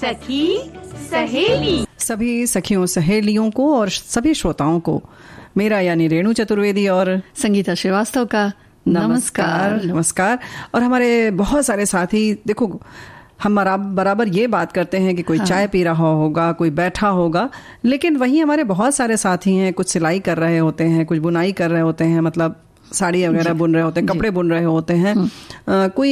सखी सहेली। सभी सखियों सहेलियों को और सभी श्रोताओं को मेरा यानी रेणु चतुर्वेदी और संगीता श्रीवास्तव का नमस्कार। और हमारे बहुत सारे साथी, देखो हम बराबर ये बात करते हैं कि कोई चाय पी रहा होगा, कोई बैठा होगा, लेकिन वहीं हमारे बहुत सारे साथी हैं, कुछ सिलाई कर रहे होते हैं, कुछ बुनाई कर रहे होते हैं, मतलब साड़ी वगैरह बुन रहे होते हैं, कपड़े बुन रहे होते हैं, कोई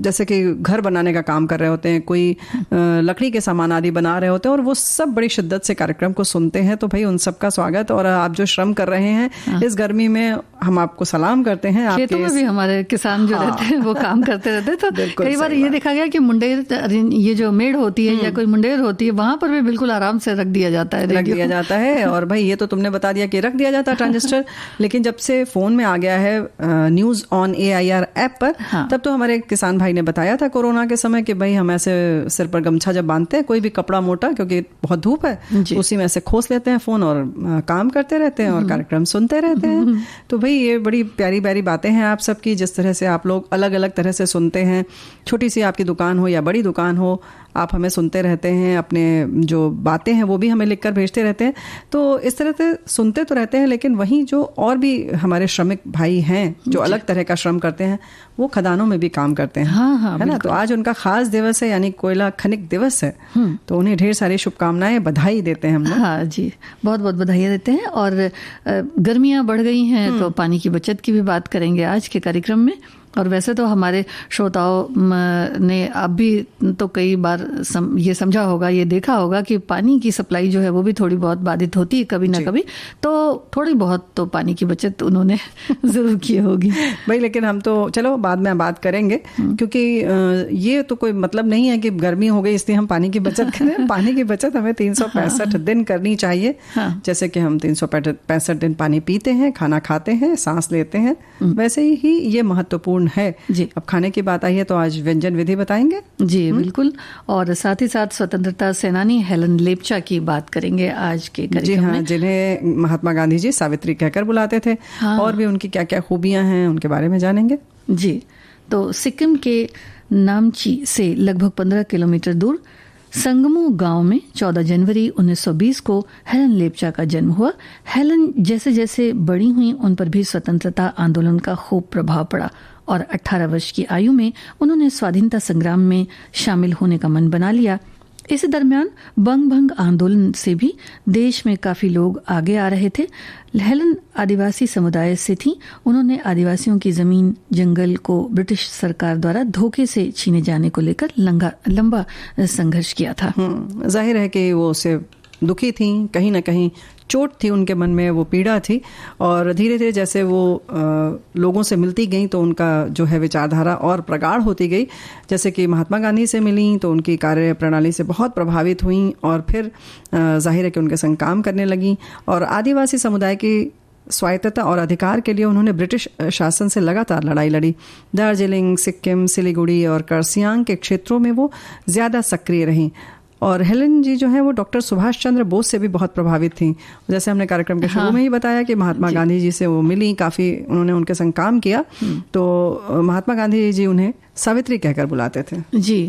जैसे कि घर बनाने का काम कर रहे होते हैं, कोई लकड़ी के सामान आदि बना रहे होते हैं, और वो सब बड़ी शिद्दत से कार्यक्रम को सुनते हैं। तो भाई उन सबका स्वागत। और आप जो श्रम कर रहे हैं इस गर्मी में, हम आपको सलाम करते हैं। खेतों में भी हमारे किसान जो रहते हैं वो काम करते रहते हैं। तो कई बार ये देखा गया कि मुंडेर, ये जो मेड़ होती है या कोई मुंडेर होती है, वहां पर भी बिल्कुल आराम से रख दिया जाता है। और भाई ये तो तुमने बता दिया कि रख दिया जाता है ट्रांजिस्टर, लेकिन जब से फोन में आ गया है न्यूज ऑन AIR ऐप पर, तब तो हमारे किसान भाई ने बताया था कोरोना के समय कि भाई हम ऐसे सिर पर गमछा जब बांधते हैं, कोई भी कपड़ा मोटा, क्योंकि बहुत धूप है, उसी में ऐसे खोस लेते हैं फोन और काम करते रहते हैं और कार्यक्रम सुनते रहते हैं। तो भाई ये बड़ी प्यारी प्यारी बातें हैं आप सबकी, जिस तरह से आप लोग अलग अलग तरह से सुनते हैं। छोटी सी आपकी दुकान हो या बड़ी दुकान हो, आप हमें सुनते रहते हैं, अपने जो बातें हैं वो भी हमें लिखकर भेजते रहते हैं। तो इस तरह से सुनते तो रहते हैं, लेकिन वहीं जो और भी हमारे श्रमिक भाई हैं जो अलग तरह का श्रम करते हैं, वो खदानों में भी काम करते हैं, है ना। तो आज उनका खास दिवस है, यानी कोयला खनिक दिवस है। तो उन्हें ढेर सारी शुभकामनाएं, बधाई देते हैं हम लोग। हाँ जी, बहुत बहुत बधाई देते हैं। और गर्मियां बढ़ गई हैं तो पानी की बचत की भी बात करेंगे आज के कार्यक्रम में। और वैसे तो हमारे श्रोताओं ने अब भी तो कई बार ये समझा होगा, ये देखा होगा कि पानी की सप्लाई जो है वो भी थोड़ी बहुत बाधित होती है कभी ना कभी, तो थोड़ी बहुत तो पानी की बचत उन्होंने जरूर की होगी भाई। लेकिन हम तो चलो बाद में बात करेंगे, क्योंककि ये तो कोई मतलब नहीं है कि गर्मी हो गई इसलिए हम पानी की बचत करें। पानी की बचत हमें 365 दिन करनी चाहिए। जैसे कि हम 365 दिन पानी पीते हैं, खाना खाते हैं, सांस लेते हैं, वैसे ही ये महत्वपूर्ण है जी। अब खाने की बात आई है तो आज व्यंजन विधि बताएंगे जी बिल्कुल। और साथ ही साथ स्वतंत्रता सेनानी हेलन लेप्चा की बात करेंगे आज के कार्यक्रम में, जिन्हें महात्मा गांधी जी सावित्री कहकर बुलाते थे। और भी उनकी क्या क्या खूबियां हैं उनके बारे में जानेंगे जी। तो सिक्किम के नामची से लगभग 15 किलोमीटर दूर संगमू गांव में 14 जनवरी 1920 को हेलन लेप्चा का जन्म हुआ। हेलन जैसे जैसे बड़ी हुई, उन पर भी स्वतंत्रता आंदोलन का खूब प्रभाव पड़ा और 18 वर्ष की आयु में उन्होंने स्वाधीनता संग्राम में शामिल होने का मन बना लिया। इसी दरमियान बंग भंग आंदोलन से भी देश में काफी लोग आगे आ रहे थे। हेलन आदिवासी समुदाय से थी। उन्होंने आदिवासियों की जमीन, जंगल को ब्रिटिश सरकार द्वारा धोखे से छीने जाने को लेकर लंबा संघर्ष किया था। जाहिर है कि वो उससे दुखी थी, कहीं ना कहीं चोट थी उनके मन में, वो पीड़ा थी। और धीरे धीरे जैसे वो लोगों से मिलती गई तो उनका जो है विचारधारा और प्रगाढ़ होती गई। जैसे कि महात्मा गांधी से मिली तो उनकी कार्य प्रणाली से बहुत प्रभावित हुई और फिर जाहिर है कि उनके संग काम करने लगी। और आदिवासी समुदाय की स्वायत्तता और अधिकार के लिए उन्होंने ब्रिटिश शासन से लगातार लड़ाई लड़ी। दार्जिलिंग, सिक्किम, सिलीगुड़ी और करसियांग के क्षेत्रों में वो ज़्यादा सक्रिय रहीं। और हेलन जी जो है वो डॉक्टर सुभाष चंद्र बोस से भी बहुत प्रभावित थी। जैसे हमने कार्यक्रम के शुरू में ही बताया कि महात्मा गांधी जी से वो मिली, काफ़ी उन्होंने उनके संग काम किया। तो महात्मा गांधी जी उन्हें सावित्री कहकर बुलाते थे जी।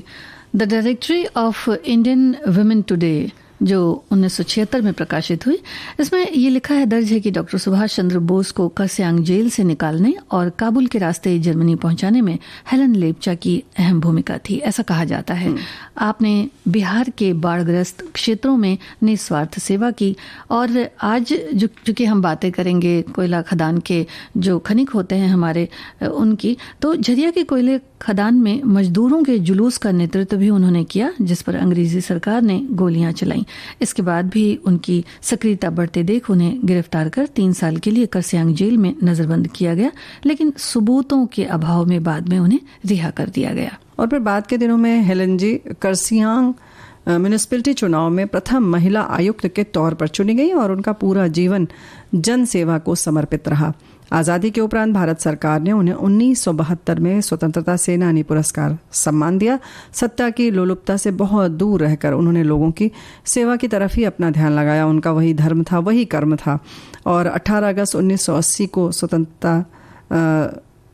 The directory of Indian women today जो 1976 में प्रकाशित हुई, इसमें ये लिखा है, दर्ज है कि डॉक्टर सुभाष चंद्र बोस को करसियांग जेल से निकालने और काबुल के रास्ते जर्मनी पहुंचाने में हेलन लेप्चा की अहम भूमिका थी, ऐसा कहा जाता है। आपने बिहार के बाढ़ग्रस्त क्षेत्रों में निस्वार्थ सेवा की। और आज चूंकि हम बातें करेंगे कोयला खदान के जो खनिक होते हैं हमारे, उनकी, तो झरिया के कोयले खदान में मजदूरों के जुलूस का नेतृत्व भी उन्होंने किया, जिस पर अंग्रेजी सरकार ने गोलियां चलाई। इसके बाद भी उनकी सक्रियता बढ़ते देख उन्हें गिरफ्तार कर 3 साल के लिए करसियांग जेल में नजरबंद किया गया, लेकिन सबूतों के अभाव में बाद में उन्हें रिहा कर दिया गया। और फिर बाद के दिनों में हेलन जी करसियांग म्यूनिसिपैलिटी चुनाव में प्रथम महिला आयुक्त के तौर पर चुनी गई और उनका पूरा जीवन जन सेवा को समर्पित रहा। आज़ादी के उपरांत भारत सरकार ने उन्हें 1972 में स्वतंत्रता सेनानी पुरस्कार सम्मान दिया। सत्ता की लोलुपता से बहुत दूर रहकर उन्होंने लोगों की सेवा की तरफ ही अपना ध्यान लगाया। उनका वही धर्म था, वही कर्म था। और 18 अगस्त 1980 को स्वतंत्रता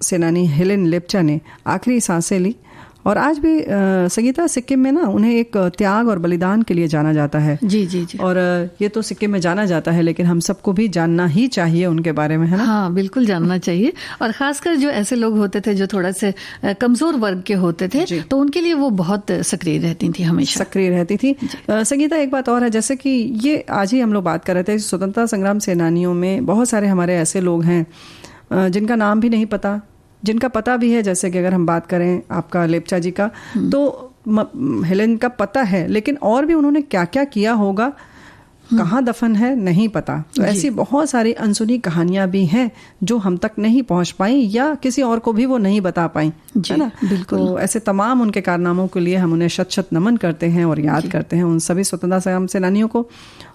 सेनानी हेलन लेप्चा ने आखिरी सांसें ली और आज भी संगीता सिक्किम में ना उन्हें एक त्याग और बलिदान के लिए जाना जाता है। जी जी जी। और ये तो सिक्किम में जाना जाता है, लेकिन हम सबको भी जानना ही चाहिए उनके बारे में, है ना? हाँ, बिल्कुल जानना चाहिए। और खासकर जो ऐसे लोग होते थे जो थोड़ा से कमजोर वर्ग के होते थे, तो उनके लिए वो बहुत सक्रिय रहती थी, हमेशा सक्रिय रहती थी। संगीता, एक बात और है, जैसे कि ये आज ही हम लोग बात कर रहे थे, स्वतंत्रता संग्राम सेनानियों में बहुत सारे हमारे ऐसे लोग हैं जिनका नाम भी नहीं पता, जिनका पता भी है। जैसे कि अगर हम बात करें आपका लेप्चा जी का, तो हेलेन का पता है, लेकिन और भी उन्होंने क्या क्या किया होगा, कहाँ दफन है नहीं पता। तो ऐसी बहुत सारी अनसुनी कहानियां भी हैं जो हम तक नहीं पहुंच पाई या किसी और को भी वो नहीं बता पाई, है ना? बिल्कुल। तो ऐसे तमाम उनके कारनामों के लिए हम उन्हें शत शत नमन करते हैं और याद करते हैं उन सभी स्वतंत्रता संग्राम सेनानियों को।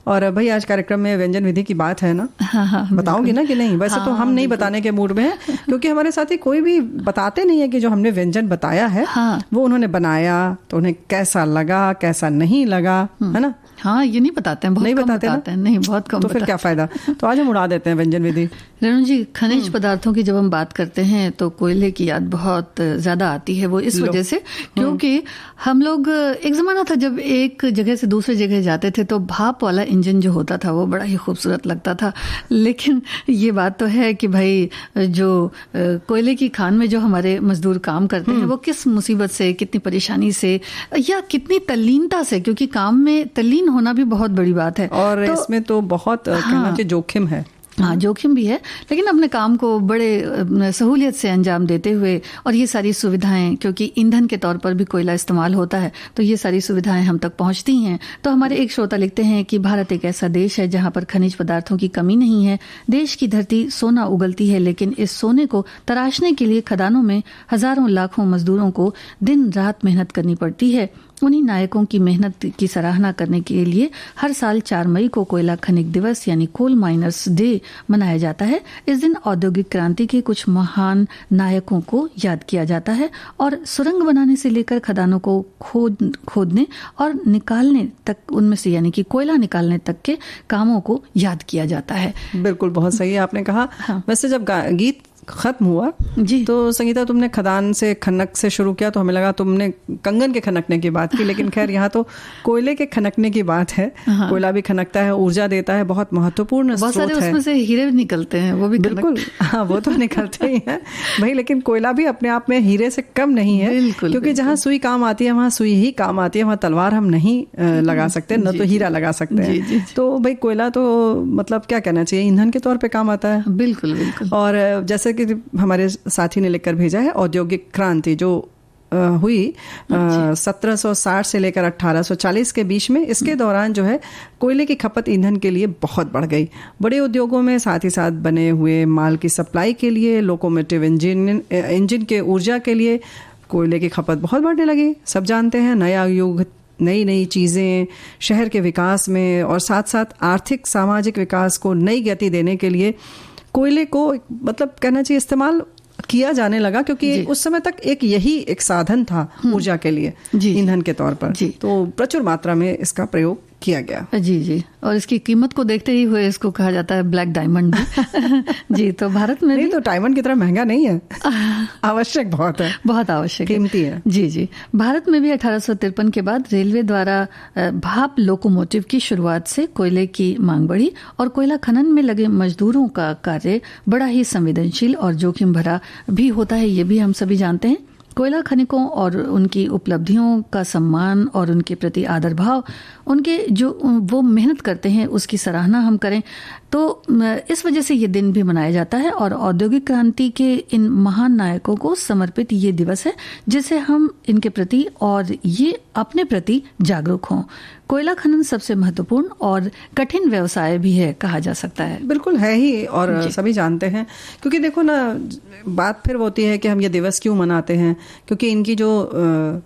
और भाई आज कार्यक्रम में व्यंजन विधि की बात है ना? हाँ, बताओगी ना कि नहीं? वैसे तो हम नहीं बताने के मूड में हैं, क्योंकि हमारे साथी कोई भी बताते नहीं है कि जो हमने व्यंजन बताया है वो उन्होंने बनाया तो उन्हें कैसा लगा, कैसा नहीं लगा, है ना? हाँ, ये नहीं बताते हैं, बहुत नहीं कम बताते हैं। नहीं, बहुत कम। तो फिर क्या फायदा? तो आज हम उड़ा देते हैं व्यंजन विधि। रेणु जी, खनिज पदार्थों की जब हम बात करते हैं तो कोयले की याद बहुत ज्यादा आती है। वो इस वजह से क्योंकि हम लोग, एक जमाना था जब एक जगह से दूसरी जगह जाते थे तो भाप वाला इंजन जो होता था वो बड़ा ही खूबसूरत लगता था। लेकिन ये बात तो है कि भाई जो कोयले की खान में जो हमारे मजदूर काम करते हैं वो किस मुसीबत से, कितनी परेशानी से या कितनी तल्लीनता से, क्योंकि काम में तल्लीन होना भी बहुत बड़ी बात है। और इसमें तो बहुत कहना चाहिए जोखिम है। हाँ, जोखिम भी है, लेकिन अपने काम को बड़े सहूलियत से अंजाम देते हुए, और ये सारी सुविधाएं, क्योंकि ईंधन के तौर पर भी कोयला इस्तेमाल होता है, तो ये सारी सुविधाएं हम तक पहुंचती हैं। तो हमारे एक श्रोता लिखते हैं कि भारत एक ऐसा देश है जहां पर खनिज पदार्थों की कमी नहीं है। देश की धरती सोना उगलती है, लेकिन इस सोने को तराशने के लिए खदानों में हजारों लाखों मजदूरों को दिन रात मेहनत करनी पड़ती है। उन्हीं नायकों की मेहनत की सराहना करने के लिए हर साल 4 मई को कोयला खनिक दिवस यानी कोल माइनर्स डे मनाया जाता है। इस दिन औद्योगिक क्रांति के कुछ महान नायकों को याद किया जाता है और सुरंग बनाने से लेकर खदानों को खोदने और निकालने तक, उनमें से यानी कि कोयला निकालने तक के कामों को याद किया जाता है। बिल्कुल, बहुत सही आपने कहा। हाँ। वैसे जब गीत खत्म हुआ जी, तो संगीता तुमने खदान से, खनक से शुरू किया, तो हमें लगा तुमने कंगन के खनकने की बात की, लेकिन खैर यहाँ तो कोयले के खनकने की बात है। हाँ। कोयला भी खनकता है, ऊर्जा देता है, बहुत महत्वपूर्ण स्रोत है। उसमें से हीरे भी निकलते हैं, वो भी बिल्कुल। हाँ, वो तो निकलते ही हैं भाई, लेकिन कोयला भी अपने आप में हीरे से कम नहीं है। बिल्कुल, क्योंकि जहाँ सुई काम आती है वहाँ सुई ही काम आती है, वहाँ तलवार हम नहीं लगा सकते, न तो हीरा लगा सकते हैं। तो भाई कोयला तो मतलब क्या कहना चाहिए, ईंधन के तौर पे काम आता है। बिल्कुल बिल्कुल। और जैसे कि हमारे साथी ने लिखकर भेजा है, औद्योगिक क्रांति जो हुई 1760 से लेकर 1840 के बीच में, इसके दौरान जो है कोयले की खपत ईंधन के लिए बहुत बढ़ गई। बड़े उद्योगों में साथ ही साथ बने हुए माल की सप्लाई के लिए, लोकोमोटिव इंजन के ऊर्जा के लिए कोयले की खपत बहुत बढ़ने लगी। सब जानते हैं नया युग, नई नई चीज़ें शहर के विकास में और साथ साथ आर्थिक सामाजिक विकास को नई गति देने के लिए कोयले को मतलब कहना चाहिए इस्तेमाल किया जाने लगा, क्योंकि उस समय तक यही एक साधन था ऊर्जा के लिए, ईंधन के तौर पर। तो प्रचुर मात्रा में इसका प्रयोग किया गया। जी। और इसकी कीमत को देखते ही हुए इसको कहा जाता है ब्लैक डायमंड जी। तो भारत में नहीं, तो डायमंड की तरह महंगा नहीं है, आवश्यक बहुत है, बहुत आवश्यक, कीमती है। जी। भारत में भी 1853 के बाद रेलवे द्वारा भाप लोकोमोटिव की शुरुआत से कोयले की मांग बढ़ी और कोयला खनन में लगे मजदूरों का कार्य बड़ा ही संवेदनशील और जोखिम भरा भी होता है, ये भी हम सभी जानते हैं। कोयला खनिकों और उनकी उपलब्धियों का सम्मान और उनके प्रति आदर भाव, उनके जो वो मेहनत करते हैं उसकी सराहना हम करें, तो इस वजह से ये दिन भी मनाया जाता है। और औद्योगिक क्रांति के इन महान नायकों को समर्पित ये दिवस है जिससे हम इनके प्रति और ये अपने प्रति जागरूक हों। कोयला खनन सबसे महत्वपूर्ण और कठिन व्यवसाय भी है, कहा जा सकता है। बिल्कुल है ही, और सभी जानते हैं। क्योंकि देखो ना, बात फिर होती है कि हम ये दिवस क्यों मनाते हैं, क्योंकि इनकी जो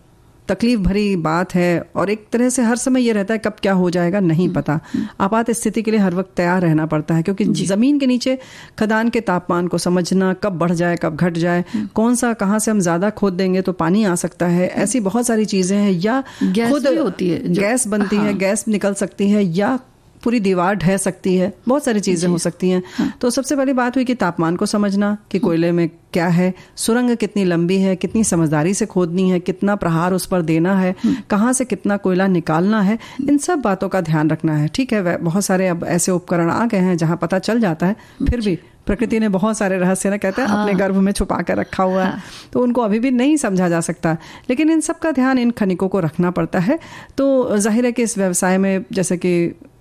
तकलीफ भरी बात है और एक तरह से हर समय ये रहता है कब क्या हो जाएगा नहीं पता। आपात स्थिति के लिए हर वक्त तैयार रहना पड़ता है, क्योंकि जमीन के नीचे खदान के तापमान को समझना, कब बढ़ जाए कब घट जाए, कौन सा कहाँ से हम ज्यादा खोद देंगे तो पानी आ सकता है, ऐसी बहुत सारी चीजें हैं। या गैस खुद भी होती है, गैस बनती है, गैस निकल सकती है, या पूरी दीवार ढह सकती है, बहुत सारी चीजें हो सकती हैं। तो सबसे पहली बात हुई कि तापमान को समझना कि कोयले में क्या है, सुरंग कितनी लंबी है, कितनी समझदारी से खोदनी है, कितना प्रहार उस पर देना है, कहाँ से कितना कोयला निकालना है, इन सब बातों का ध्यान रखना है। ठीक है, बहुत सारे अब ऐसे उपकरण आ गए हैं जहाँ पता चल जाता है, फिर भी प्रकृति ने बहुत सारे रहस्य ना कहते हैं अपने गर्भ में छुपा कर रखा हुआ है, तो उनको अभी भी नहीं समझा जा सकता। लेकिन इन सब का ध्यान इन खनिकों को रखना पड़ता है। तो जाहिर है कि इस व्यवसाय में जैसे कि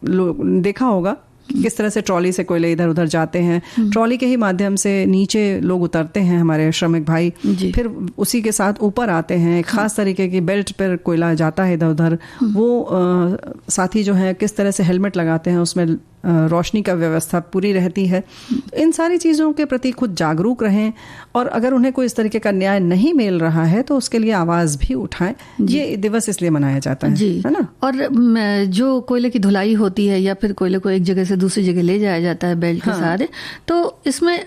देखा होगा किस तरह से ट्रॉली से कोयले इधर उधर जाते हैं, ट्रॉली के ही माध्यम से नीचे लोग उतरते हैं हमारे श्रमिक भाई, फिर उसी के साथ ऊपर आते हैं। एक खास तरीके की बेल्ट पर कोयला जाता है इधर उधर। वो साथी जो है किस तरह से हेलमेट लगाते हैं, उसमें रोशनी का व्यवस्था पूरी रहती है। इन सारी चीज़ों के प्रति खुद जागरूक रहें, और अगर उन्हें कोई इस तरीके का न्याय नहीं मिल रहा है तो उसके लिए आवाज़ भी उठाएं। ये दिवस इसलिए मनाया जाता है ना। और जो कोयले की धुलाई होती है या फिर कोयले को एक जगह से दूसरी जगह ले जाया जाता है बेल्ट के सहारे, तो इसमें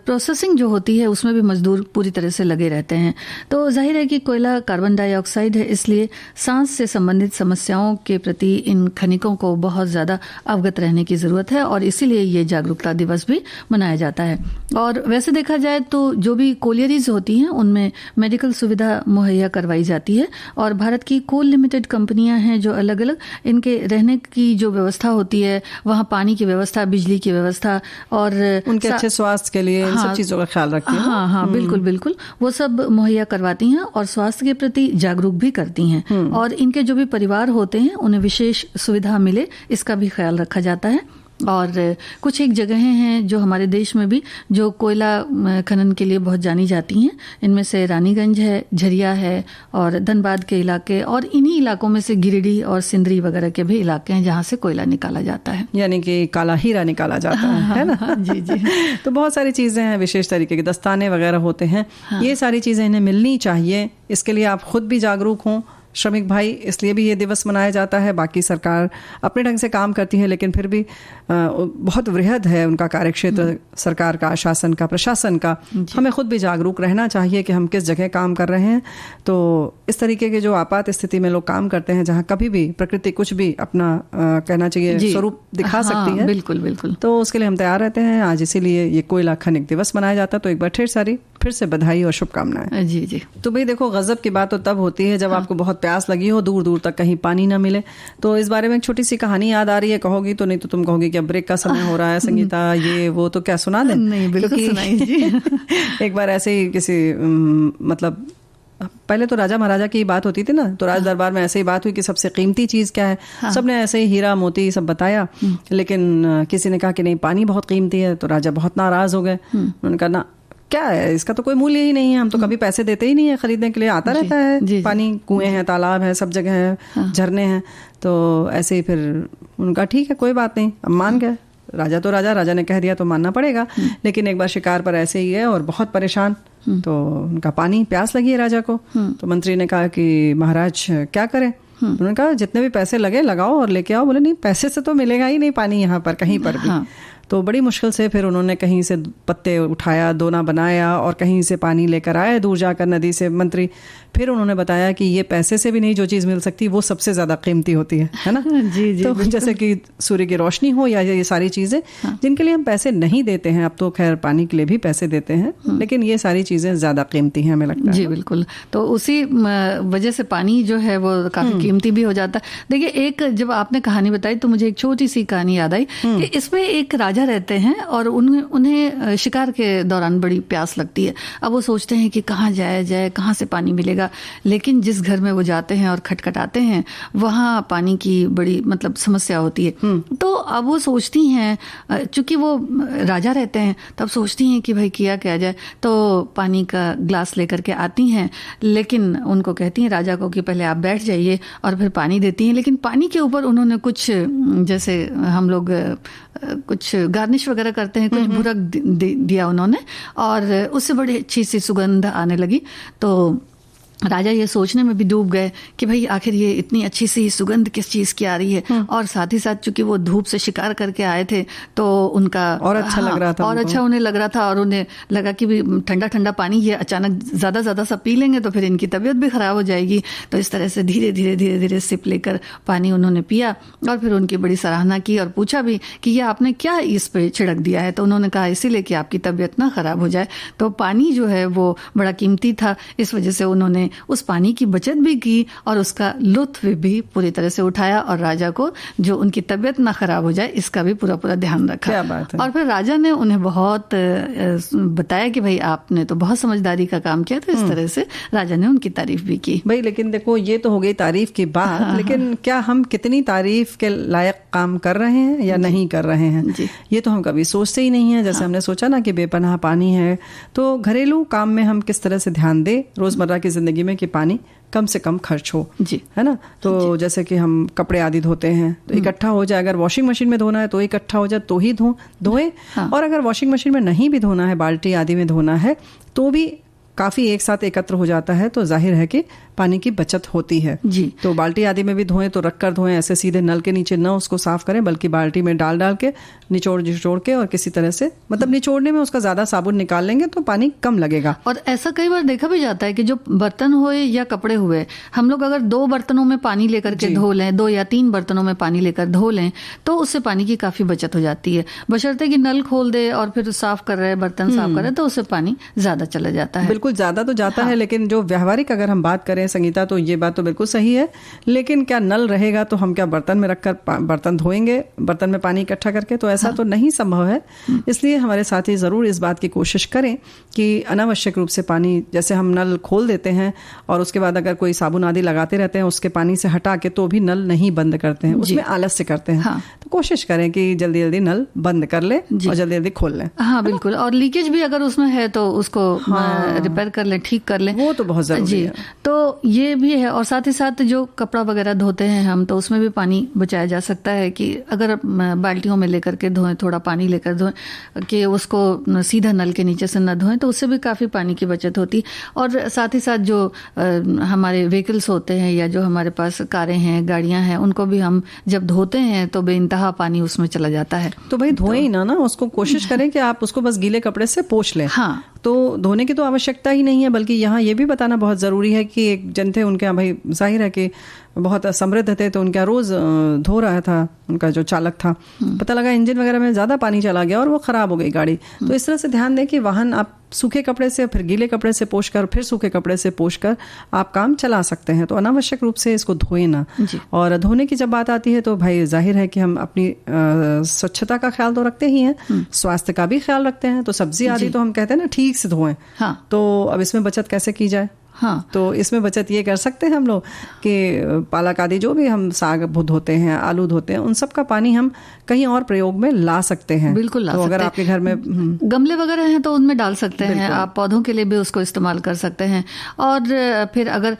प्रोसेसिंग जो होती है उसमें भी मजदूर पूरी तरह से लगे रहते हैं। तो जाहिर है कि कोयला कार्बन डाइऑक्साइड है, इसलिए सांस से संबंधित समस्याओं के प्रति इन खनिकों को बहुत ज़्यादा अवगत रहने की जरूरत है, और इसीलिए ये जागरूकता दिवस भी मनाया जाता है। और वैसे देखा जाए तो जो भी कोलियरीज होती हैं उनमें मेडिकल सुविधा मुहैया करवाई जाती है, और भारत की कोल लिमिटेड कंपनियां हैं जो अलग अलग इनके रहने की जो व्यवस्था होती है, वहाँ पानी की व्यवस्था, बिजली की व्यवस्था और उनके अच्छे स्वास्थ्य के लिए इन सब चीजों का ख्याल रखती हैं। हाँ, बिल्कुल बिल्कुल, वो सब मुहैया करवाती हैं और स्वास्थ्य के प्रति जागरूक भी करती हैं, और इनके जो भी परिवार होते हैं उन्हें विशेष सुविधा मिले इसका भी ख्याल रखा जाता है। और कुछ एक जगहें हैं जो हमारे देश में भी जो कोयला खनन के लिए बहुत जानी जाती हैं, इनमें से रानीगंज है, झरिया है और धनबाद के इलाके, और इन्हीं इलाकों में से गिरिडीह और सिंदरी वगैरह के भी इलाके हैं जहाँ से कोयला निकाला जाता है, यानी कि काला हीरा निकाला जाता है ना। जी जी। तो बहुत सारी चीज़ें हैं, विशेष तरीके के दस्ताने वगैरह होते हैं। ये सारी चीज़ें इन्हें मिलनी चाहिए। इसके लिए आप खुद भी जागरूक हों श्रमिक भाई, इसलिए भी ये दिवस मनाया जाता है। बाकी सरकार अपने ढंग से काम करती है, लेकिन फिर भी बहुत वृहद है उनका कार्यक्षेत्र, सरकार का, शासन का, प्रशासन का। हमें खुद भी जागरूक रहना चाहिए कि हम किस जगह काम कर रहे हैं। तो इस तरीके के जो आपात स्थिति में लोग काम करते हैं, जहाँ कभी भी प्रकृति कुछ भी अपना कहना चाहिए स्वरूप दिखा सकती है, बिल्कुल बिल्कुल, तो उसके लिए हम तैयार रहते हैं। आज इसीलिए ये कोयला खनिक दिवस मनाया जाता है। तो एक बार ढेर सारी फिर से बधाई और शुभकामनाएं। जी जी। तो भाई देखो, गजब की बात तो तब होती है जब आपको बहुत प्यास लगी हो, दूर दूर तक कहीं पानी ना मिले। तो इस बारे में एक छोटी सी कहानी याद आ रही है, कहोगी तो? नहीं तो तुम कहोगी कि अब ब्रेक का समय हो रहा है संगीता, ये वो, तो क्या सुना दें? नहीं, बिल्कुल सुनाइए जी। एक बार ऐसे ही किसी मतलब पहले तो राजा महाराजा की बात होती थी ना, तो राज दरबार में ऐसे ही बात हुई कि सबसे कीमती चीज क्या है। सबने ऐसे ही हीरा मोती सब बताया, लेकिन किसी ने कहा कि नहीं, पानी बहुत कीमती है। तो राजा बहुत नाराज हो गए। उन्होंने कहा ना, क्या है, इसका तो कोई मूल्य ही नहीं है, हम तो कभी पैसे देते ही नहीं है खरीदने के लिए, आता रहता है पानी, कुएं हैं, तालाब है, सब जगह है, झरने हैं। तो ऐसे ही फिर उनका ठीक है, कोई बात नहीं, अब मान गए। राजा तो राजा ने कह दिया तो मानना पड़ेगा। लेकिन एक बार शिकार पर ऐसे ही है और बहुत परेशान, तो उनका पानी प्यास लगी है राजा को। तो मंत्री ने कहा कि महाराज क्या करें? उन्होंने कहा जितने भी पैसे लगे लगाओ और लेके आओ। बोले नहीं, पैसे से तो मिलेगा ही नहीं पानी यहाँ पर कहीं पर भी। तो बड़ी मुश्किल से फिर उन्होंने कहीं से पत्ते उठाया, दोना बनाया और कहीं से पानी लेकर आए दूर जाकर नदी से मंत्री। फिर उन्होंने बताया कि ये पैसे से भी नहीं जो चीज़ मिल सकती वो सबसे ज़्यादा कीमती होती है ना। जी जी। तो जैसे कि सूर्य की रोशनी हो या ये सारी चीज़ें जिनके लिए हम पैसे नहीं देते हैं, अब तो खैर पानी के लिए भी पैसे देते हैं, लेकिन ये सारी चीज़ें ज़्यादा कीमती हैं हमें लगता है। जी बिल्कुल। तो उसी वजह से पानी जो है वो काफ़ी कीमती भी हो जाता है। देखिए, एक जब आपने कहानी बताई तो मुझे एक छोटी सी कहानी याद आई कि इसमें एक राजा रहते हैं और उन्हें शिकार के दौरान बड़ी प्यास लगती है। अब वो सोचते हैं कि कहाँ जाया जाए, कहाँ से पानी मिलेगा। लेकिन जिस घर में वो जाते हैं और खटखटाते हैं, वहाँ पानी की बड़ी मतलब समस्या होती है। तो अब वो सोचती हैं, चूंकि वो राजा रहते हैं, तब सोचती हैं कि भाई किया क्या जाए। तो पानी का ग्लास लेकर के आती हैं, लेकिन उनको कहती हैं राजा को कि पहले आप बैठ जाइए, और फिर पानी देती हैं। लेकिन पानी के ऊपर उन्होंने कुछ, जैसे हम लोग कुछ गार्निश वगैरह करते हैं, कुछ भुरक दिया उन्होंने, और उससे बड़ी अच्छी सी सुगंध आने लगी। तो राजा ये सोचने में भी डूब गए कि भाई आखिर ये इतनी अच्छी सी सुगंध किस चीज की आ रही है, और साथ ही साथ चूंकि वो धूप से शिकार करके आए थे तो उनका और अच्छा लग रहा था, और अच्छा उन्हें लग रहा था, और उन्हें लगा कि भी ठंडा ठंडा पानी ये अचानक ज्यादा सब पी लेंगे तो फिर इनकी तबीयत भी खराब हो जाएगी। तो इस तरह से धीरे धीरे सिप लेकर पानी उन्होंने पिया और फिर उनकी बड़ी सराहना की और पूछा भी कि ये आपने क्या इस पे छिड़क दिया है। तो उन्होंने कहा इसीलिए कि आपकी तबीयत ना खराब हो जाए। तो पानी जो है वो बड़ा कीमती था, इस वजह से उन्होंने उस पानी की बचत भी की और उसका लुत्फ भी पूरी तरह से उठाया, और राजा को जो उनकी तबीयत ना खराब हो जाए इसका भी पूरा ध्यान रखा। क्या बात है। और फिर राजा ने उन्हें बहुत बताया कि भाई आपने तो बहुत समझदारी का काम किया। तो इस तरह से राजा ने उनकी तारीफ भी की। भाई लेकिन देखो ये तो हो गई तारीफ की बात, लेकिन क्या हम कितनी तारीफ के लायक काम कर रहे हैं या नहीं कर रहे हैं, ये तो हम कभी सोचते ही नहीं है। जैसे हमने सोचा ना कि बेपनाह पानी है, तो घरेलू काम में हम किस तरह से ध्यान दें रोजमर्रा की जिंदगी में कि पानी कम से कम खर्च हो, जी है ना। तो जैसे कि हम कपड़े आदि धोते हैं तो इकट्ठा हो जाए, अगर वॉशिंग मशीन में धोना है तो इकट्ठा हो जाए तो ही धोएं, और अगर वॉशिंग मशीन में नहीं भी धोना है, बाल्टी आदि में धोना है तो भी काफी एक साथ एकत्र हो जाता है, तो जाहिर है कि पानी की बचत होती है। जी। तो बाल्टी आदि में भी धोएं तो रख कर धोएं, ऐसे सीधे नल के नीचे न उसको साफ करें, बल्कि बाल्टी में डाल के निचोड़ के और किसी तरह से, मतलब निचोड़ने में उसका ज्यादा साबुन निकाल लेंगे तो पानी कम लगेगा। और ऐसा कई बार देखा भी जाता है कि जो बर्तन हुए या कपड़े हुए, हम लोग अगर 2 बर्तनों में पानी लेकर के धो लें, 2 या 3 बर्तनों में पानी लेकर धो लें, तो उससे पानी की काफी बचत हो जाती है। बशर्ते कि नल खोल दे और फिर साफ कर रहे बर्तन साफ कर रहे तो उससे पानी ज्यादा चला जाता है। बिल्कुल ज्यादा तो जाता है, लेकिन जो व्यावहारिक अगर हम बात करें संगीता, तो ये बात तो बिल्कुल सही है। लेकिन क्या नल रहेगा तो हम क्या बर्तन में रखकर बर्तन धोएंगे, बर्तन में पानी इकट्ठा करके? तो ऐसा तो नहीं संभव है। इसलिए हमारे साथी जरूर इस बात की कोशिश करें कि अनावश्यक रूप से पानी, जैसे हम नल खोल देते हैं और उसके बाद अगर कोई साबुन आदि लगाते रहते हैं उसके पानी से हटा के, तो भी नल नहीं बंद करते हैं, उसमें आलस्य करते हैं। हाँ। तो कोशिश करें कि जल्दी जल्दी नल बंद कर ले और जल्दी जल्दी खोल लें। हाँ बिल्कुल। और लीकेज भी अगर उसमें है तो उसको रिपेयर कर लें, ठीक कर लें, वो तो बहुत जरूरी है। तो ये भी है। और साथ ही साथ जो कपड़ा वगैरह धोते हैं हम, तो उसमें भी पानी बचाया जा सकता है कि अगर बाल्टियों में लेकर के धोएं, थोड़ा पानी लेकर धोएं, कि उसको सीधा नल के नीचे से न धोएं, तो उससे भी काफ़ी पानी की बचत होती। और साथ ही साथ जो हमारे व्हीकल्स होते हैं या जो हमारे पास कारें हैं, गाड़ियां हैं, उनको भी हम जब धोते हैं तो बेइंतहा पानी उसमें चला जाता है। तो भाई धोएं ही ना उसको, कोशिश करें कि आप उसको बस गीले कपड़े से पोंछ लें। हाँ। तो धोने की तो आवश्यकता ही नहीं है, बल्कि यहाँ ये भी बताना बहुत ज़रूरी है कि एक जन थे, उनके यहाँ भाई जाहिर है कि बहुत समृद्ध थे, तो उनके यहाँ रोज़ धो रहा था उनका जो चालक था, पता लगा इंजन वगैरह में ज़्यादा पानी चला गया और वो ख़राब हो गई गाड़ी। तो इस तरह से ध्यान दें कि वाहन आप सूखे कपड़े से, फिर गीले कपड़े से पोंछकर, फिर सूखे कपड़े से पोंछकर आप काम चला सकते हैं। तो अनावश्यक रूप से इसको धोएं ना। और धोने की जब बात आती है तो भाई जाहिर है कि हम अपनी स्वच्छता का ख्याल तो रखते ही हैं, स्वास्थ्य का भी ख्याल रखते हैं। तो सब्जी आदि तो हम कहते हैं ना ठीक से धोएं। हाँ। तो अब इसमें बचत कैसे की जाए? हाँ। तो इसमें बचत ये कर सकते हैं हम लोग कि पालक आदि जो भी हम साग धोते हैं, आलू धोते हैं, उन सब का पानी हम कहीं और प्रयोग में ला सकते हैं। बिल्कुल ला सकते हैं। अगर आपके घर में गमले वगैरह हैं तो उनमें डाल सकते हैं, आप पौधों के लिए भी उसको इस्तेमाल कर सकते हैं। और फिर अगर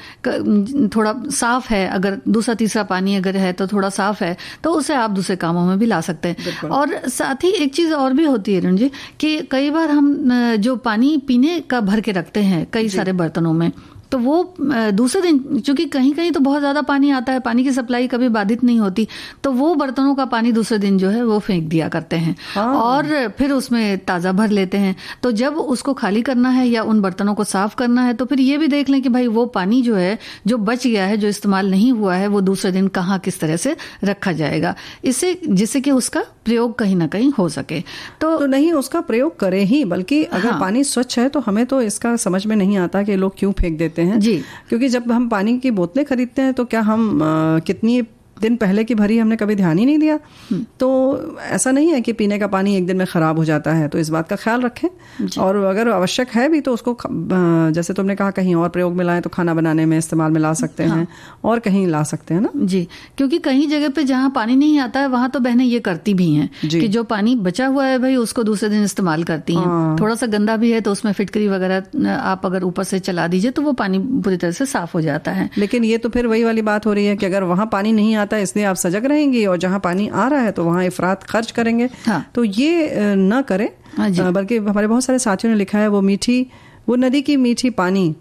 थोड़ा साफ है, अगर दूसरा तीसरा पानी अगर है तो थोड़ा साफ है, तो उसे आप दूसरे कामों में भी ला सकते हैं। और साथ ही एक चीज और भी होती है रुन जी, कि कई बार हम जो पानी पीने का भर के रखते हैं कई सारे बर्तनों में, तो वो दूसरे दिन, चूंकि कहीं कहीं तो बहुत ज़्यादा पानी आता है, पानी की सप्लाई कभी बाधित नहीं होती, तो वो बर्तनों का पानी दूसरे दिन जो है वो फेंक दिया करते हैं। हाँ। और फिर उसमें ताज़ा भर लेते हैं। तो जब उसको खाली करना है या उन बर्तनों को साफ करना है, तो फिर ये भी देख लें कि भाई वो पानी जो है, जो बच गया है, जो इस्तेमाल नहीं हुआ है, वो दूसरे दिन कहाँ किस तरह से रखा जाएगा, इससे जिससे कि उसका प्रयोग कहीं ना कहीं हो सके। तो नहीं उसका प्रयोग करें ही, बल्कि अगर पानी स्वच्छ है तो हमें तो इसका समझ में नहीं आता कि लोग क्यों फेंक देते हैं। जी। क्योंकि जब हम पानी की बोतलें खरीदते हैं तो क्या हम कितनी दिन पहले की भरी हमने कभी ध्यान ही नहीं दिया। तो ऐसा नहीं है कि पीने का पानी एक दिन में खराब हो जाता है, तो इस बात का ख्याल रखें। और अगर आवश्यक है भी तो उसको, जैसे तुमने कहा, कहीं और प्रयोग में लाएं, तो खाना बनाने में इस्तेमाल में ला सकते हैं और कहीं ला सकते हैं ना। जी, क्योंकि कहीं जगह पे जहाँ पानी नहीं आता है वहां तो बहनें ये करती भी हैं कि जो पानी बचा हुआ है भाई उसको दूसरे दिन इस्तेमाल करती हैं। थोड़ा सा गंदा भी है तो उसमें फिटकरी वगैरह आप अगर ऊपर से चला दीजिए तो वो पानी पूरी तरह से साफ हो जाता है। लेकिन ये तो फिर वही वाली बात हो रही है कि अगर वहां पानी नहीं आता इसलिए आप सजग रहेंगी, और जहां पानी आ रहा है तो वहां इफरात खर्च करेंगे। तो ये न करें। बल्कि हमारे बहुत सारे साथियों ने लिखा है वो नदी की मीठी पानी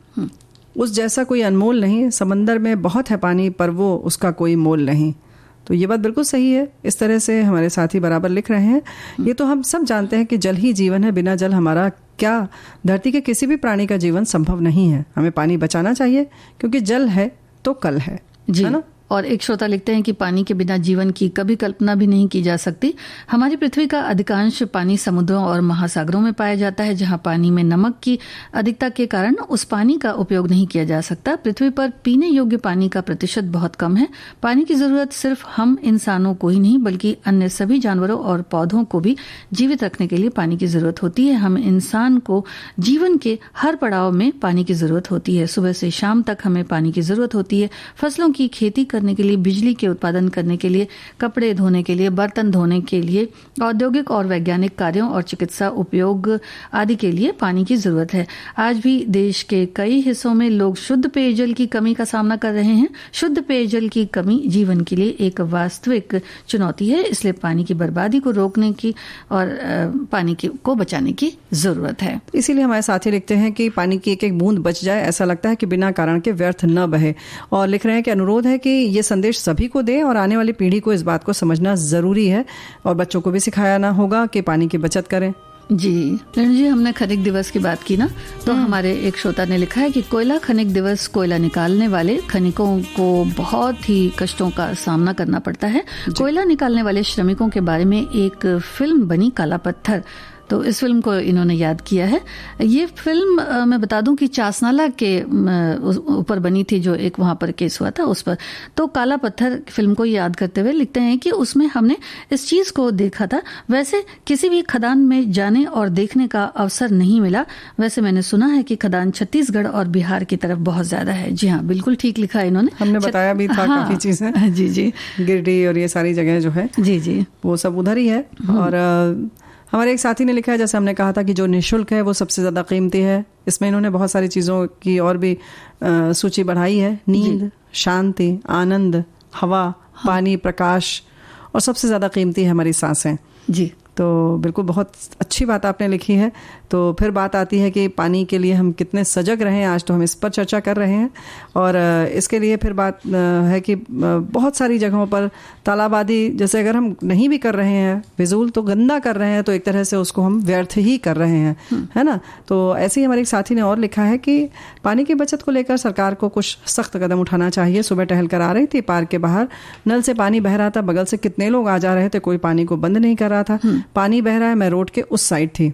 उस जैसा कोई अनमोल नहीं। समंदर में बहुत है पानी पर वो उसका कोई मोल नहीं। तो ये बात बिल्कुल सही है। इस तरह से हमारे साथी बराबर लिख रहे हैं। ये तो हम सब जानते हैं कि जल ही जीवन है, बिना जल हमारा क्या धरती के किसी भी प्राणी का जीवन संभव नहीं है। हमें पानी बचाना चाहिए क्योंकि जल है तो कल है जी। है ना? और एक श्रोता लिखते हैं कि पानी के बिना जीवन की कभी कल्पना भी नहीं की जा सकती। हमारी पृथ्वी का अधिकांश पानी समुद्रों और महासागरों में पाया जाता है, जहां पानी में नमक की अधिकता के कारण उस पानी का उपयोग नहीं किया जा सकता। पृथ्वी पर पीने योग्य पानी का प्रतिशत बहुत कम है। पानी की जरूरत सिर्फ हम इंसानों को ही नहीं बल्कि अन्य सभी जानवरों और पौधों को भी जीवित रखने के लिए पानी की जरूरत होती है। हम इंसान को जीवन के हर पड़ाव में पानी की जरूरत होती है। सुबह से शाम तक हमें पानी की जरूरत होती है। फसलों की खेती करने के लिए, बिजली के उत्पादन करने के लिए, कपड़े धोने के लिए, बर्तन धोने के लिए, औद्योगिक और वैज्ञानिक कार्यों और चिकित्सा उपयोग आदि के लिए पानी की जरूरत है। आज भी देश के कई हिस्सों में लोग शुद्ध पेयजल की कमी का सामना कर रहे हैं। शुद्ध पेयजल की कमी जीवन के लिए एक वास्तविक चुनौती है, इसलिए पानी की बर्बादी को रोकने की और पानी को बचाने की जरूरत है। इसीलिए हमारे साथी लिखते हैं कि पानी की एक एक बूंद बच जाए, ऐसा लगता है कि बिना कारण के व्यर्थ न बहे। और लिख रहे हैं कि अनुरोध है कि ये संदेश सभी को दें और आने वाली पीढ़ी को इस बात को समझना जरूरी है और बच्चों को भी सिखाना होगा कि पानी की बचत करें। जी रेणु जी, हमने खनिक दिवस की बात की ना, तो हमारे एक श्रोता ने लिखा है कि कोयला खनिक दिवस, कोयला निकालने वाले खनिकों को बहुत ही कष्टों का सामना करना पड़ता है। कोयला निकालने वाले श्रमिकों के बारे में एक फिल्म बनी काला पत्थर, तो इस फिल्म को इन्होंने याद किया है। ये फिल्म मैं बता दूं कि चासनाला के ऊपर बनी थी, जो एक वहां पर केस हुआ था उस पर। तो काला पत्थर फिल्म को याद करते हुए लिखते हैं कि उसमें हमने इस चीज को देखा था। वैसे किसी भी खदान में जाने और देखने का अवसर नहीं मिला। वैसे मैंने सुना है कि खदान छत्तीसगढ़ और बिहार की तरफ बहुत ज्यादा है। जी हाँ, बिल्कुल ठीक लिखा है इन्होंने, हमने बताया भी था। काफी चीजें जी जी, गिरडी और ये सारी जगह जो है जी जी वो सब उधर ही है। और हमारे एक साथी ने लिखा है, जैसे हमने कहा था कि जो निःशुल्क है वो सबसे ज़्यादा कीमती है। इसमें इन्होंने बहुत सारी चीज़ों की और भी सूची बढ़ाई है। नींद, शांति, आनंद, हवा, पानी, प्रकाश और सबसे ज़्यादा कीमती है हमारी सांसें। जी, तो बिल्कुल बहुत अच्छी बात आपने लिखी है। तो फिर बात आती है कि पानी के लिए हम कितने सजग रहें। आज तो हम इस पर चर्चा कर रहे हैं और इसके लिए फिर बात है कि बहुत सारी जगहों पर तालाबादी जैसे अगर हम नहीं भी कर रहे हैं, फिजूल तो गंदा कर रहे हैं, तो एक तरह से उसको हम व्यर्थ ही कर रहे हैं, है ना। तो ऐसे ही हमारे एक साथी ने और लिखा है कि पानी की बचत को लेकर सरकार को कुछ सख्त कदम उठाना चाहिए। सुबह टहल कर आ रही थी, पार्क के बाहर नल से पानी बह रहा था, बगल से कितने लोग आ जा रहे थे, कोई पानी को बंद नहीं कर रहा था। पानी बह रहा है, मैं रोड के उस साइड थी,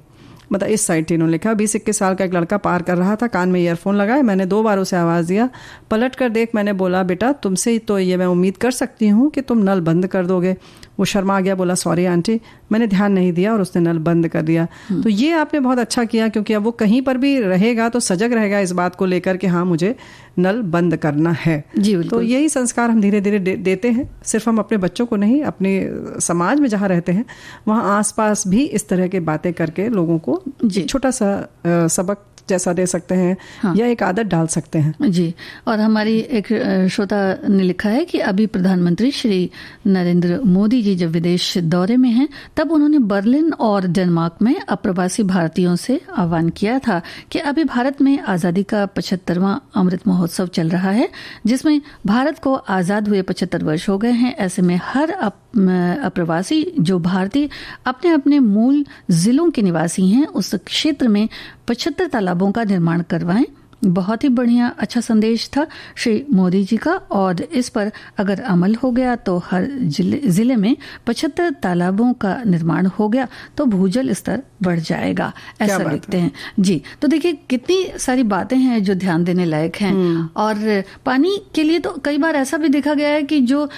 मतलब इस साइड थी। इन्होंने लिखा 20-21 साल का एक लड़का पार कर रहा था, कान में ईयरफोन लगाए, मैंने 2 बार उसे आवाज़ दिया, पलट कर देख, मैंने बोला बेटा तुमसे तो ये मैं उम्मीद कर सकती हूँ कि तुम नल बंद कर दोगे। वो शर्मा गया, बोला सॉरी आंटी, मैंने ध्यान नहीं दिया और उसने नल बंद कर दिया। तो ये आपने बहुत अच्छा किया, क्योंकि अब वो कहीं पर भी रहेगा तो सजग रहेगा इस बात को लेकर कि हाँ मुझे नल बंद करना है। जी, तो यही संस्कार हम धीरे धीरे देते हैं, सिर्फ हम अपने बच्चों को नहीं, अपने समाज में जहाँ रहते हैं वहाँ आसपास भी इस तरह के बातें करके लोगों को छोटा सा सबक जैसा दे सकते हैं। हाँ। या एक आदत डाल सकते हैं। जी, और हमारी एक श्रोता ने लिखा है कि अभी प्रधानमंत्री श्री नरेंद्र मोदी जी जब विदेश दौरे में हैं, तब उन्होंने बर्लिन और डेनमार्क में अप्रवासी भारतीयों से आह्वान किया था कि अभी भारत में आज़ादी का 75वां अमृत महोत्सव चल रहा है, जिसमें भारत को आज़ाद हुए 75 वर्ष हो गए हैं। ऐसे में हर अप्रवासी जो भारतीय अपने अपने मूल जिलों के निवासी हैं, उस क्षेत्र में 75 तालाबों का निर्माण करवाएं। बहुत ही बढ़िया, अच्छा संदेश था श्री मोदी जी का, और इस पर अगर अमल हो गया तो हर जिले में 75 तालाबों का निर्माण हो गया तो भूजल स्तर बढ़ जाएगा, ऐसा लिखते हैं। जी, तो देखिए कितनी सारी बातें हैं जो ध्यान देने लायक हैं। और पानी के लिए तो कई बार ऐसा भी देखा गया है कि जो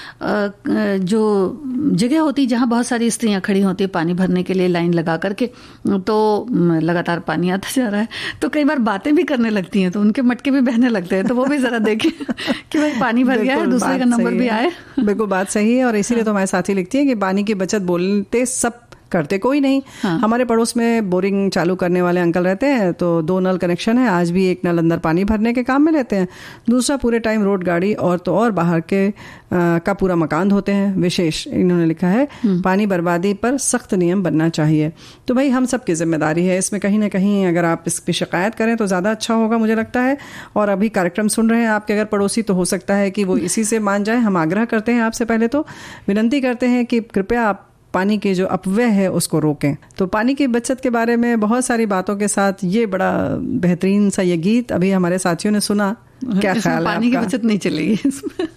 जगह होती जहाँ बहुत सारी स्त्रियां खड़ी होती है पानी भरने के लिए लाइन लगा करके, तो लगातार पानी आता जा रहा है, तो कई बार बातें भी करने लगती हैं, तो उनके मटके भी बहने लगते हैं, तो वो भी जरा देखें कि भाई पानी भर गया है, दूसरे का नंबर भी आए। बिल्कुल बात सही है। और इसीलिए तो हमारे साथी लिखती है कि पानी की बचत बोलते सब करते कोई नहीं। हमारे पड़ोस में बोरिंग चालू करने वाले अंकल रहते हैं, तो 2 नल कनेक्शन है, आज भी एक नल अंदर पानी भरने के काम में लेते हैं, दूसरा पूरे टाइम रोड गाड़ी और तो और बाहर के का पूरा मकान धोते हैं। विशेष इन्होंने लिखा है पानी बर्बादी पर सख्त नियम बनना चाहिए। तो भाई हम सब की जिम्मेदारी है इसमें, कहीं ना कहीं अगर आप इस पर शिकायत करें तो ज़्यादा अच्छा होगा मुझे लगता है। और अभी कार्यक्रम सुन रहे हैं आपके अगर पड़ोसी, तो हो सकता है कि वो इसी से मान जाए। हम आग्रह करते हैं आपसे, पहले तो विनंती करते हैं कि कृपया आप पानी के जो अपव्यय है उसको रोकें। तो पानी की बचत के बारे में बहुत सारी बातों के साथ ये बड़ा बेहतरीन सा ये गीत अभी हमारे साथियों ने सुना। क्या ख्याल है? पानी की बचत नहीं चलेगी इसमें?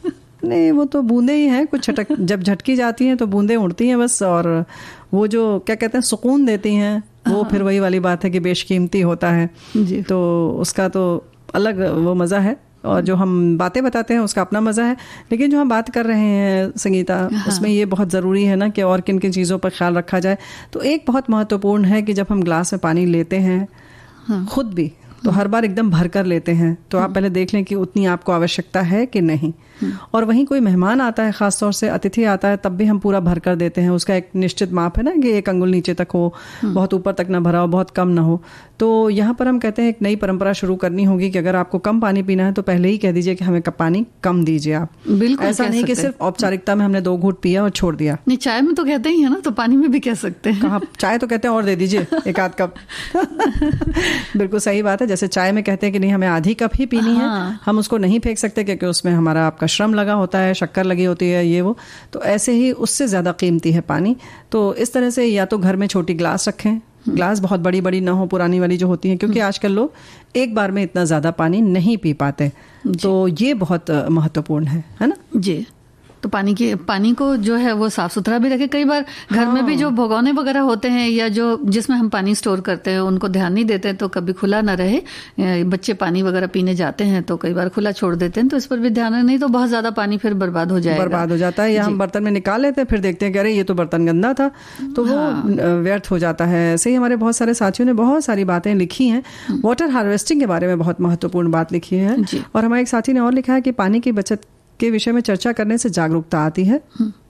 नहीं, वो तो बूंदे ही हैं, कुछ छटक जब झटकी जाती हैं तो बूंदें उड़ती हैं बस, और वो जो क्या कहते हैं सुकून देती हैं, वो फिर वही वाली बात है कि बेशकीमती होता है जी। तो उसका तो अलग वो मज़ा है, और जो हम बातें बताते हैं उसका अपना मज़ा है। लेकिन जो हम बात कर रहे हैं संगीता, उसमें ये बहुत ज़रूरी है ना कि और किन किन चीज़ों पर ख्याल रखा जाए। तो एक बहुत महत्वपूर्ण है कि जब हम ग्लास में पानी लेते हैं खुद भी, तो हर बार एकदम भर कर लेते हैं, तो आप पहले देख लें कि उतनी आपको आवश्यकता है कि नहीं। और वहीं कोई मेहमान आता है, खासतौर से अतिथि आता है, तब भी हम पूरा भर कर देते हैं। उसका एक निश्चित माप है ना कि 1 अंगुल नीचे तक हो, बहुत ऊपर तक ना भरा हो, बहुत कम ना हो। तो यहाँ पर हम कहते हैं एक नई परंपरा शुरू करनी होगी कि अगर आपको कम पानी पीना है तो पहले ही कह दीजिए कि हमें पानी कम दीजिए आप। बिल्कुल, ऐसा नहीं कि सिर्फ औपचारिकता में हमने 2 घूंट पिया और छोड़ दिया। नहीं, चाय में तो कहते ही है ना, तो पानी में भी कह सकते हैं। कहाँ चाय तो कहते हैं और दे दीजिए 1 आध कप। बिल्कुल सही बात है। जैसे चाय में कहते हैं कि नहीं हमें आधी कप ही पीनी है, हम उसको नहीं फेंक सकते क्योंकि उसमें हमारा आपका श्रम लगा होता है, शक्कर लगी होती है, ये वो। तो ऐसे ही उससे ज़्यादा कीमती है पानी। तो इस तरह से या तो घर में छोटी ग्लास रखें, ग्लास बहुत बड़ी बड़ी ना हो, पुरानी वाली जो होती है, क्योंकि आजकल लोग एक बार में इतना ज़्यादा पानी नहीं पी पाते। तो ये बहुत महत्वपूर्ण है ना जी। तो पानी को जो है वो साफ सुथरा भी रखे। कई बार घर में भी जो भगोने वगैरह होते हैं या जो जिसमें हम पानी स्टोर करते हैं उनको ध्यान नहीं देते हैं, तो कभी खुला ना रहे। बच्चे पानी वगैरह पीने जाते हैं तो कई बार खुला छोड़ देते हैं, तो इस पर भी ध्यान नहीं तो बहुत ज्यादा पानी फिर बर्बाद हो जाता है। या हम बर्तन में निकाल लेते हैं, फिर देखते हैं कि अरे ये तो बर्तन गंदा था, तो वो व्यर्थ हो जाता है। ऐसे ही हमारे बहुत सारे साथियों ने बहुत सारी बातें लिखी हैं। वाटर हार्वेस्टिंग के बारे में बहुत महत्वपूर्ण बात लिखी है, और हमारे एक साथी ने और लिखा है कि पानी की बचत के विषय में चर्चा करने से जागरूकता आती है।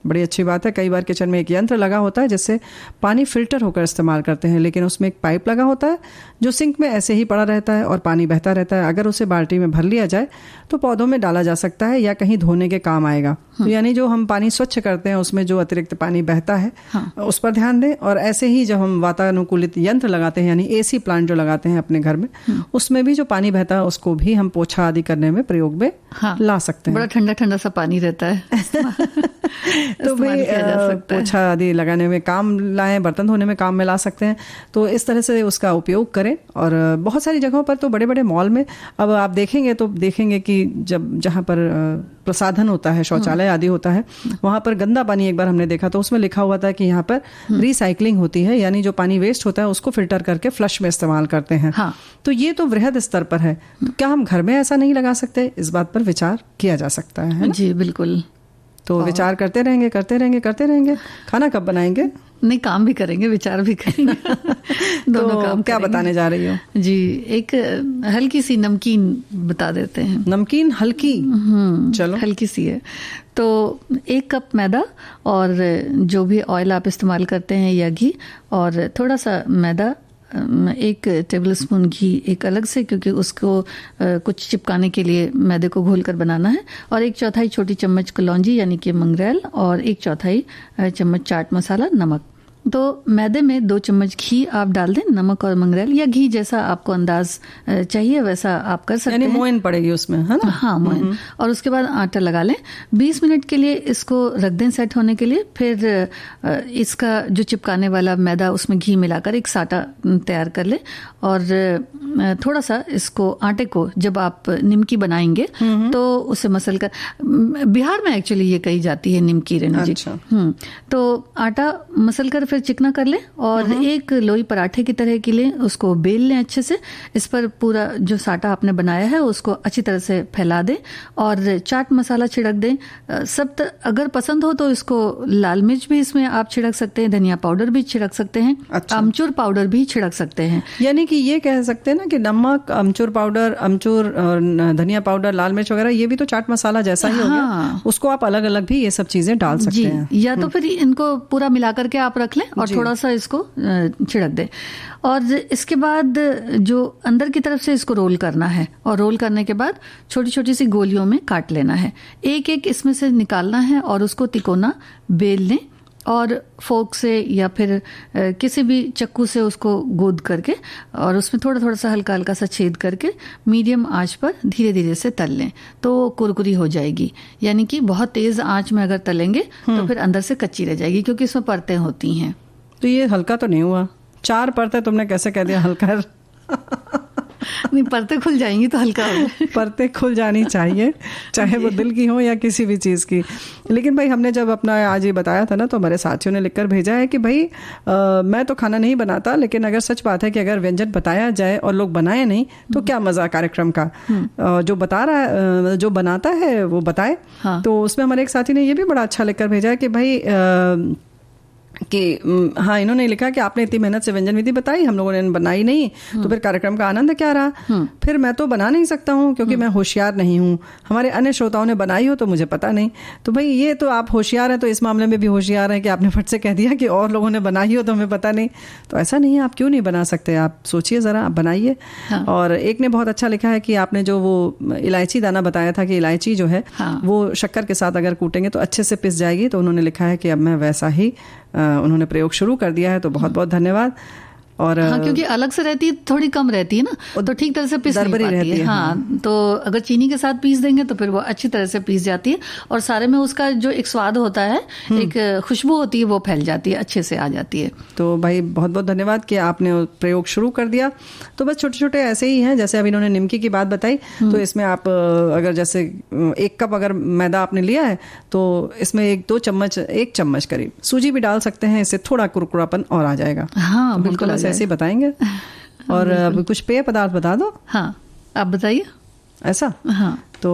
बड़ी अच्छी बात है। कई बार किचन में एक यंत्र लगा होता है जिससे पानी फिल्टर होकर इस्तेमाल करते हैं, लेकिन उसमें एक पाइप लगा होता है जो सिंक में ऐसे ही पड़ा रहता है और पानी बहता रहता है। अगर उसे बाल्टी में भर लिया जाए तो पौधों में डाला जा सकता है या कहीं धोने के काम आएगा। तो यानी जो हम पानी स्वच्छ करते हैं उसमें जो अतिरिक्त पानी बहता है उस पर ध्यान दें। और ऐसे ही जब हम वातानुकूलित यंत्र लगाते हैं, यानी AC प्लांट जो लगाते हैं अपने घर में, उसमें भी जो पानी बहता है उसको भी हम पोछा आदि करने में प्रयोग में ला सकते हैं। बड़ा ठंडा ठंडा सा पानी रहता है। तो भाई पोछा आदि लगाने में काम लाएं, बर्तन धोने में काम में ला सकते हैं। तो इस तरह से उसका उपयोग करें। और बहुत सारी जगहों पर तो बड़े बड़े मॉल में अब आप देखेंगे तो देखेंगे कि जहाँ पर प्रसाधन होता है, शौचालय आदि होता है, वहाँ पर गंदा पानी एक बार हमने देखा तो उसमें लिखा हुआ था कि यहाँ पर रिसाइकलिंग होती है, यानी जो पानी वेस्ट होता है उसको फिल्टर करके फ्लश में इस्तेमाल करते हैं। तो ये तो वृहद स्तर पर है। तो क्या हम घर में ऐसा नहीं लगा सकते? इस बात पर विचार किया जा सकता है। जी बिल्कुल। तो विचार करते रहेंगे। खाना कब बनाएंगे? नहीं, काम भी करेंगे, विचार भी करेंगे। दोनों काम क्या बताने जा रही हो? जी, एक हल्की सी नमकीन बता देते हैं। नमकीन हल्की? चलो, हल्की सी है। तो 1 कप मैदा और जो भी ऑयल आप इस्तेमाल करते हैं या घी, और थोड़ा सा मैदा, 1 टेबलस्पून घी एक अलग से, क्योंकि उसको कुछ चिपकाने के लिए मैदे को घोल कर बनाना है, और 1/4 छोटी चम्मच कलौंजी यानी कि मंगरेल, और 1/4 चम्मच चाट मसाला, नमक। तो मैदे में 2 चम्मच घी आप डाल दें, नमक और मंगरेल या घी जैसा आपको अंदाज चाहिए वैसा आप कर सकते हैं। यानी मोइन पड़ेगी उसमें, है ना? हाँ, मोइन। और उसके बाद आटा लगा लें। 20 मिनट के लिए इसको रख दें सेट होने के लिए। फिर इसका जो चिपकाने वाला मैदा, उसमें घी मिलाकर एक साटा तैयार कर लें, और थोड़ा सा इसको आटे को जब आप निमकी बनाएंगे तो उसे मसल कर, बिहार में एक्चुअली ये कही जाती है निमकी, रेणु जी। तो आटा मसल कर फिर चिकना कर लें, और एक लोई पराठे की तरह के लिए उसको बेल लें अच्छे से। इस पर पूरा जो साटा आपने बनाया है उसको अच्छी तरह से फैला दें, और चाट मसाला छिड़क दें। सब अगर पसंद हो तो इसको लाल मिर्च भी इसमें आप छिड़क सकते हैं, धनिया पाउडर भी छिड़क सकते हैं, अमचूर पाउडर भी छिड़क सकते हैं। यानी कि ये कह सकते हैं ना कि नमक, अमचूर पाउडर, धनिया पाउडर, लाल मिर्च वगैरह, ये भी तो चाट मसाला जैसा ही हो गया। उसको आप अलग अलग भी ये सब चीजें डाल सकते हैं। या तो फिर इनको पूरा मिला करके आप रख लें, लें और थोड़ा सा इसको छिड़क दें। और इसके बाद जो अंदर की तरफ से इसको रोल करना है, और रोल करने के बाद छोटी छोटी सी गोलियों में काट लेना है। एक एक इसमें से निकालना है और उसको तिकोना बेल लें और फोर्क से या फिर किसी भी चक्कू से उसको गोद करके और उसमें थोड़ा थोड़ा सा हल्का हल्का सा छेद करके मीडियम आंच पर धीरे धीरे से तल लें तो कुरकुरी हो जाएगी। यानी कि बहुत तेज आंच में अगर तलेंगे तो फिर अंदर से कच्ची रह जाएगी, क्योंकि इसमें परतें होती हैं। तो ये हल्का तो नहीं हुआ? 4 परतें तुमने कैसे कह दिया हल्का? नहीं, परतें खुल जाएंगी तो हल्का हो। परतें खुल जानी चाहिए, चाहे वो दिल की हो या किसी भी चीज़ की। लेकिन भाई हमने जब अपना आज ये बताया था ना, तो हमारे साथियों ने लिखकर भेजा है कि भाई मैं तो खाना नहीं बनाता, लेकिन अगर सच बात है कि अगर व्यंजन बताया जाए और लोग बनाए नहीं तो क्या मज़ा कार्यक्रम का। जो बता रहा है, जो बनाता है वो बताए। हाँ। तो उसमें हमारे एक साथी ने ये भी बड़ा अच्छा लिखकर भेजा है कि भाई हाँ, इन्होंने लिखा कि आपने इतनी मेहनत से व्यंजन विधि बताई, हम लोगों ने बनाई नहीं, तो फिर कार्यक्रम का आनंद क्या रहा। फिर मैं तो बना नहीं सकता हूँ क्योंकि मैं होशियार नहीं हूँ, हमारे अन्य श्रोताओं ने बनाई हो तो मुझे पता नहीं। तो भाई ये तो आप होशियार हैं, तो इस मामले में भी होशियार हैं कि आपने फट से कह दिया कि और लोगों ने बनाई हो तो हमें पता नहीं। तो ऐसा नहीं है, आप क्यों नहीं बना सकते, आप सोचिए ज़रा, आप बनाइए। हाँ। और एक ने बहुत अच्छा लिखा है कि आपने जो वो इलायची दाना बताया था कि इलायची जो है वो शक्कर के साथ अगर कूटेंगे तो अच्छे से पिस जाएगी, तो उन्होंने लिखा है कि अब मैं वैसा ही उन्होंने प्रयोग शुरू कर दिया है। तो बहुत बहुत धन्यवाद। और हाँ, क्योंकि अलग से रहती है, थोड़ी कम रहती है ना, तो ठीक तरह से पीस नहीं पाती है। हाँ, तो अगर चीनी के साथ पीस देंगे तो फिर वो अच्छी तरह से पीस जाती है और सारे में उसका जो एक स्वाद होता है, एक खुशबू होती है, वो फैल जाती है, अच्छे से आ जाती है। तो भाई बहुत बहुत धन्यवाद कि आपने प्रयोग शुरू कर दिया। तो बस छोटे छोटे ऐसे ही हैं, जैसे अभी इन्होंने निमकी की बात बताई, तो इसमें आप अगर जैसे 1 कप अगर मैदा आपने लिया है तो इसमें 1 चम्मच करीब सूजी भी डाल सकते हैं, इससे थोड़ा कुरकुरापन और आ जाएगा। हाँ, बिल्कुल ऐसे बताएंगे। और अब कुछ पेय पदार्थ बता दो। हाँ, आप बताइए। ऐसा? हाँ, तो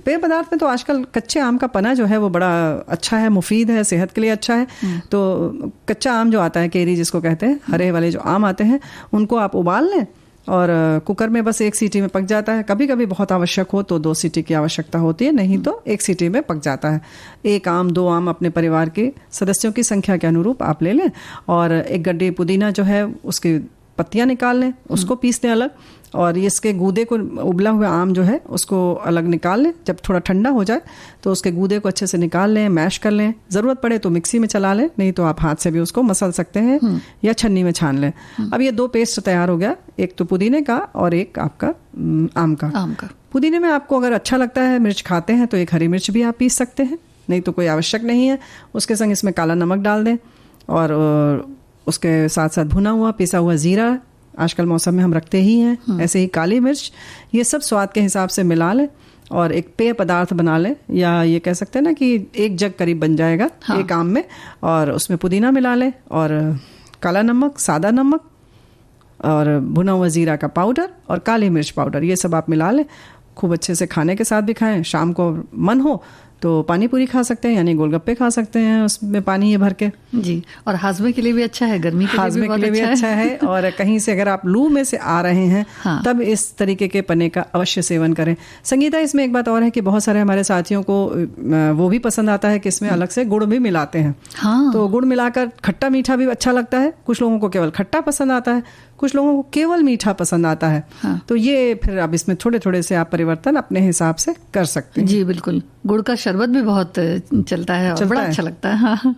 पेय पदार्थ में तो आजकल कच्चे आम का पना जो है वो बड़ा अच्छा है, मुफीद है, सेहत के लिए अच्छा है। तो कच्चा आम जो आता है, केरी जिसको कहते हैं, हरे वाले जो आम आते हैं, उनको आप उबाल लें और कुकर में बस 1 सीटी में पक जाता है। कभी कभी बहुत आवश्यक हो तो 2 सीटी की आवश्यकता होती है, नहीं तो 1 सीटी में पक जाता है। 1 आम 2 आम अपने परिवार के सदस्यों की संख्या के अनुरूप आप ले लें और 1 गड्ढे पुदीना जो है उसकी पत्तियां निकाल लें, उसको पीस दें अलग, और इसके गूदे को, उबला हुआ आम जो है उसको अलग निकाल लें। जब थोड़ा ठंडा हो जाए तो उसके गूदे को अच्छे से निकाल लें, मैश कर लें, ज़रूरत पड़े तो मिक्सी में चला लें, नहीं तो आप हाथ से भी उसको मसल सकते हैं या छन्नी में छान लें। अब ये 2 पेस्ट तैयार हो गया, एक तो पुदीने का और एक आपका आम का। पुदीने में आपको अगर अच्छा लगता है, मिर्च खाते हैं, तो 1 हरी मिर्च भी आप पीस सकते हैं, नहीं तो कोई आवश्यक नहीं है। उसके संग इसमें काला नमक डाल दें और उसके साथ साथ भुना हुआ पिसा हुआ ज़ीरा, आजकल मौसम में हम रखते ही हैं, ऐसे ही काली मिर्च, ये सब स्वाद के हिसाब से मिला लें और एक पेय पदार्थ बना लें, या ये कह सकते हैं ना कि 1 जग करीब बन जाएगा। हाँ। 1 आम में, और उसमें पुदीना मिला लें और काला नमक, सादा नमक और भुना हुआ ज़ीरा का पाउडर और काली मिर्च पाउडर, ये सब आप मिला लें। खूब अच्छे से खाने के साथ भी खाएं, शाम को मन हो तो पानी पूरी खा सकते हैं, यानी गोलगप्पे खा सकते हैं उसमें पानी ये भर के। जी, और हाजमे के लिए भी अच्छा है, गर्मी के लिए भी अच्छा है। और कहीं से अगर आप लू में से आ रहे हैं, हाँ, तब इस तरीके के पने का अवश्य सेवन करें। संगीता, इसमें एक बात और है कि बहुत सारे हमारे साथियों को वो भी पसंद आता है कि इसमें अलग से गुड़ भी मिलाते हैं। हाँ। तो गुड़ मिलाकर खट्टा मीठा भी अच्छा लगता है। कुछ लोगों को केवल खट्टा पसंद आता है, कुछ लोगों को केवल मीठा पसंद आता है। हाँ। तो ये फिर अब इसमें थोड़े थोड़े से आप परिवर्तन अपने हिसाब से कर सकते हैं। जी बिल्कुल, गुड़ का शरबत भी बहुत चलता है और बड़ा अच्छा लगता है। हाँ।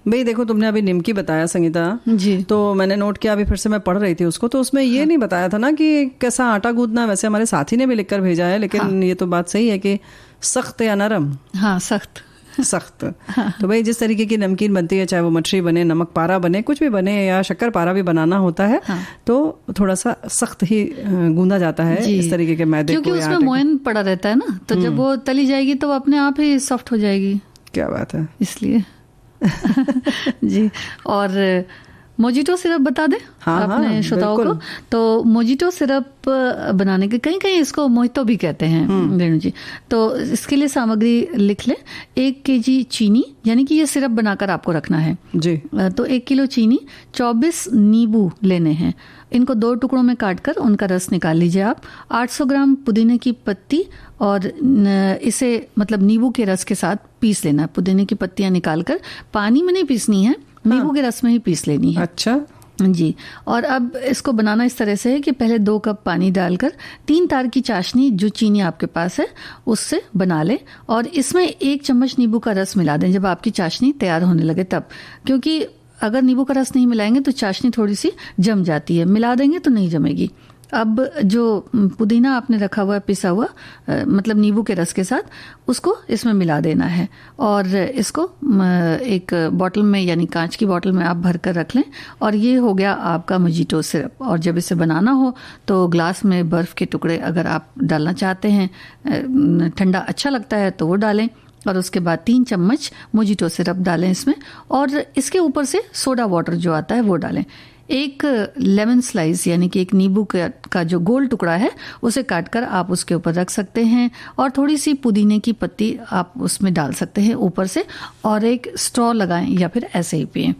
भाई देखो, तुमने अभी निमकी बताया संगीता जी, तो मैंने नोट किया, अभी फिर से मैं पढ़ रही थी उसको, तो उसमें ये नहीं बताया था ना कि कैसा आटा गूंदना। वैसे हमारे साथी ने भी लिखकर भेजा है, लेकिन ये तो बात सही है कि सख्त या नरम। हाँ, सख्त। हाँ। तो भाई जिस तरीके की नमकीन बनती है, चाहे वो मठरी बने, नमक पारा बने, कुछ भी बने, या शक्कर पारा भी बनाना होता है, हाँ, तो थोड़ा सा सख्त ही गूंदा जाता है इस तरीके के मैदे को, क्योंकि उसमें मोयन पड़ा रहता है ना, तो जब वो तली जाएगी तो वो अपने आप ही सॉफ्ट हो जाएगी। क्या बात है, इसलिए जी। और मोजिटो सिरप बता दें अपने श्रोताओं को। तो मोजिटो सिरप बनाने के कहीं इसको मोहितो भी कहते हैं रेणु जी। तो इसके लिए सामग्री लिख लें। 1 केजी चीनी, यानी कि ये सिरप बनाकर आपको रखना है जी। तो 1 किलो चीनी, 24 नींबू लेने हैं, इनको 2 टुकड़ों में काटकर उनका रस निकाल लीजिए आप। 800 ग्राम पुदीने की पत्ती, और इसे मतलब नींबू के रस के साथ पीस लेना। पुदीने की पत्तियां निकालकर पानी में नहीं पीसनी है, नींबू के रस में ही पीस लेनी है। अच्छा जी। और अब इसको बनाना इस तरह से है कि पहले 2 कप पानी डालकर 3 तार की चाशनी जो चीनी आपके पास है उससे बना लें और इसमें 1 चम्मच नींबू का रस मिला दें जब आपकी चाशनी तैयार होने लगे तब, क्योंकि अगर नींबू का रस नहीं मिलाएंगे तो चाशनी थोड़ी सी जम जाती है, मिला देंगे तो नहीं जमेगी। अब जो पुदीना आपने रखा हुआ है पिसा हुआ, मतलब नींबू के रस के साथ, उसको इसमें मिला देना है और इसको एक बॉटल में यानी कांच की बॉटल में आप भर कर रख लें। और ये हो गया आपका मोजिटो सिरप। और जब इसे बनाना हो तो ग्लास में बर्फ़ के टुकड़े अगर आप डालना चाहते हैं, ठंडा अच्छा लगता है तो वो डालें और उसके बाद 3 चम्मच मोजिटो सिरप डालें इसमें और इसके ऊपर से सोडा वाटर जो आता है वो डालें। 1 लेमन स्लाइस यानी कि 1 नींबू का जो गोल टुकड़ा है उसे काटकर आप उसके ऊपर रख सकते हैं और थोड़ी सी पुदीने की पत्ती आप उसमें डाल सकते हैं ऊपर से और एक स्ट्रॉ लगाएं या फिर ऐसे ही पिएं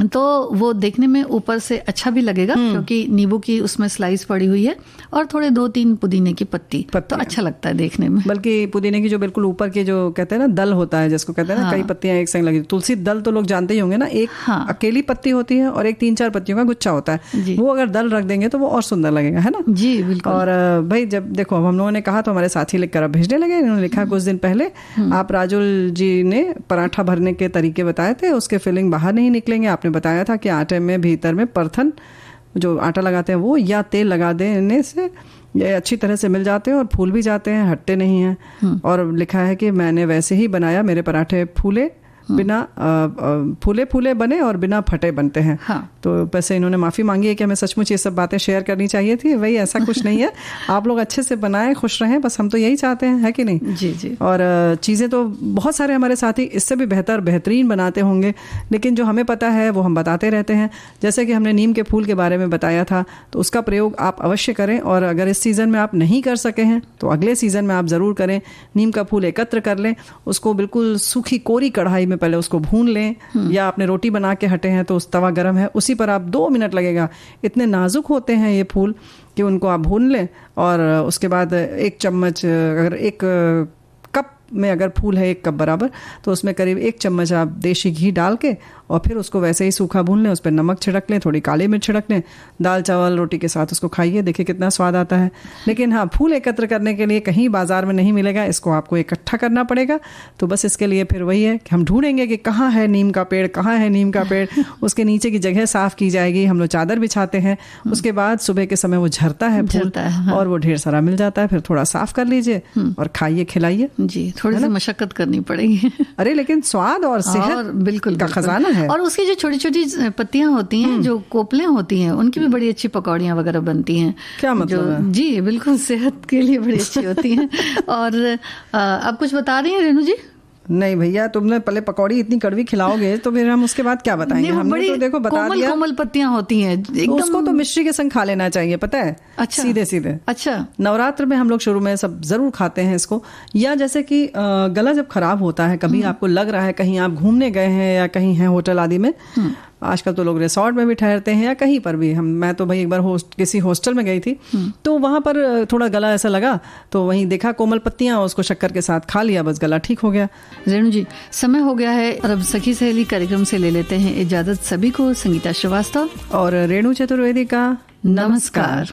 तो वो देखने में ऊपर से अच्छा भी लगेगा क्योंकि नींबू की उसमें स्लाइस पड़ी हुई है और थोड़े 2-3 पुदीने की पत्ती तो अच्छा लगता है देखने में। बल्कि पुदीने की जो बिल्कुल ऊपर के जो कहते हैं ना दल होता है जिसको कहते हैं ना, कई पत्तियां एक संग लगी। तुलसी दल तो लोग जानते ही होंगे ना, एक अकेली पत्ती होती है और एक 3-4 पत्तियों का गुच्छा होता है, वो अगर दल रख देंगे तो वो और सुंदर लगेगा, है ना। जी बिल्कुल। और भाई जब देखो हम लोगों ने कहा तो हमारे साथी लिख कर भेजने लगे। इन्होंने लिखा कुछ दिन पहले आप राजुल जी ने पराठा भरने के तरीके बताए थे, उसके फिलिंग बाहर नहीं निकलेंगे। आपने बताया था कि आटे में भीतर में परथन जो आटा लगाते हैं वो या तेल लगा देने से ये अच्छी तरह से मिल जाते हैं और फूल भी जाते हैं, हटते नहीं हैं। और लिखा है कि मैंने वैसे ही बनाया, मेरे पराठे फूले बिना फूले फूले बने और बिना फटे बनते हैं। तो वैसे इन्होंने माफ़ी मांगी है कि हमें सचमुच ये सब बातें शेयर करनी चाहिए थी। वही ऐसा कुछ नहीं है, आप लोग अच्छे से बनाएं, खुश रहें, बस हम तो यही चाहते हैं, है कि नहीं। जी जी। और चीज़ें तो बहुत सारे हमारे साथी इससे भी बेहतरीन बनाते होंगे, लेकिन जो हमें पता है वो हम बताते रहते हैं। जैसे कि हमने नीम के फूल के बारे में बताया था, तो उसका प्रयोग आप अवश्य करें। और अगर इस सीज़न में आप नहीं कर सके हैं तो अगले सीज़न में आप ज़रूर करें। नीम का फूल एकत्र कर लें, उसको बिल्कुल सूखी कोरी कढ़ाई में पहले उसको भून लें, या आपने रोटी बना के हटे हैं तो उस तवा गर्म है उसी पर आप 2 मिनट लगेगा। इतने नाजुक होते हैं ये फूल कि उनको आप भून लें और उसके बाद 1 चम्मच, अगर 1 कप में अगर फूल है 1 कप बराबर, तो उसमें करीब 1 चम्मच आप देशी घी डाल के और फिर उसको वैसे ही सूखा भून लें, उस पर नमक छिड़क लें, थोड़ी काली मिर्च छिड़क लें, दाल चावल रोटी के साथ उसको खाइए, देखिए कितना स्वाद आता है। लेकिन हाँ, फूल एकत्र करने के लिए कहीं बाजार में नहीं मिलेगा, इसको आपको इकट्ठा करना पड़ेगा। तो बस इसके लिए फिर वही है कि हम ढूंढेंगे कि कहाँ है नीम का पेड़, कहाँ है नीम का पेड़। उसके नीचे की जगह साफ की जाएगी, हम लोग चादर बिछाते हैं, उसके बाद सुबह के समय वो झरता है फूल और वो ढेर सारा मिल जाता है। फिर थोड़ा साफ कर लीजिए और खाइए, खिलाइए। जी, थोड़ी सी मशक्कत करनी पड़ेगी। अरे लेकिन स्वाद और सेहत बिल्कुल का खजाना है। और उसकी जो छोटी छोटी पत्तियां होती हैं, जो कोपलें होती हैं, उनकी भी बड़ी अच्छी पकौड़ियां वगैरह बनती हैं। क्या मतलब है? जी बिल्कुल, सेहत के लिए बड़ी अच्छी होती हैं। और आप कुछ बता रही हैं रेणु जी? नहीं भैया, तुमने पहले पकौड़ी इतनी कड़वी खिलाओगे तो फिर हम उसके बाद क्या बताएंगे। हमने तो देखो बता दिया, कोमल पत्तियां होती हैं तो उसको तो मिश्री के संग खा लेना चाहिए, पता है। अच्छा। सीधे सीधे। अच्छा। नवरात्र में हम लोग शुरू में सब जरूर खाते हैं इसको। या जैसे कि गला जब खराब होता है, कभी आपको लग रहा है कहीं आप घूमने गए हैं या कहीं हैं होटल आदि में, आजकल तो लोग रिसोर्ट में भी ठहरते हैं या कहीं पर भी। मैं तो भाई एक बार किसी हॉस्टल में गई थी, तो वहां पर थोड़ा गला ऐसा लगा, तो वहीं देखा कोमल पत्तियां, उसको शक्कर के साथ खा लिया, बस गला ठीक हो गया। रेणु जी, समय हो गया है और अब सखी सहेली कार्यक्रम से ले लेते हैं इजाजत। सभी को संगीता श्रीवास्तव और रेणु चतुर्वेदी का नमस्कार।